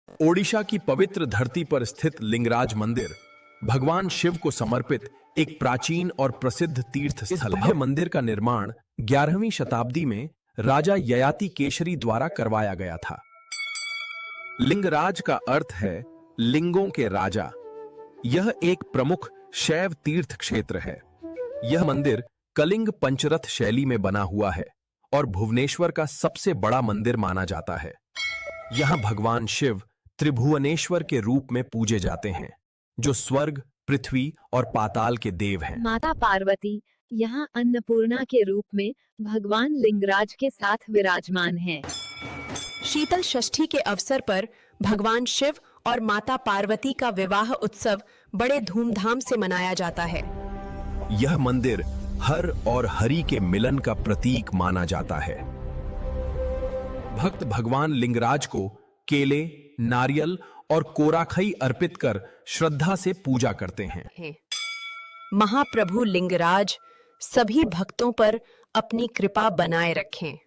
ओडिशा की पवित्र धरती पर स्थित लिंगराज मंदिर भगवान शिव को समर्पित एक प्राचीन और प्रसिद्ध तीर्थ स्थल है। मंदिर का निर्माण 11वीं शताब्दी में राजा ययाति केशरी द्वारा करवाया गया था। लिंगराज का अर्थ है लिंगों के राजा। यह एक प्रमुख शैव तीर्थ क्षेत्र है। यह मंदिर कलिंग पंचरथ शैली में बना हुआ है और भुवनेश्वर का सबसे बड़ा मंदिर माना जाता है। यहाँ भगवान शिव त्रिभुवनेश्वर के रूप में पूजे जाते हैं, जो स्वर्ग, पृथ्वी और पाताल के देव हैं। माता पार्वती यहाँ अन्नपूर्णा के रूप में भगवान लिंगराज के साथ विराजमान हैं। शीतल षष्ठी के अवसर पर भगवान शिव और माता पार्वती का विवाह उत्सव बड़े धूमधाम से मनाया जाता है। यह मंदिर हर और हरि के मिलन का प्रतीक माना जाता है। भक्त भगवान लिंगराज को केले, नारियल और कोराखई अर्पित कर श्रद्धा से पूजा करते हैं। महाप्रभु लिंगराज सभी भक्तों पर अपनी कृपा बनाए रखें।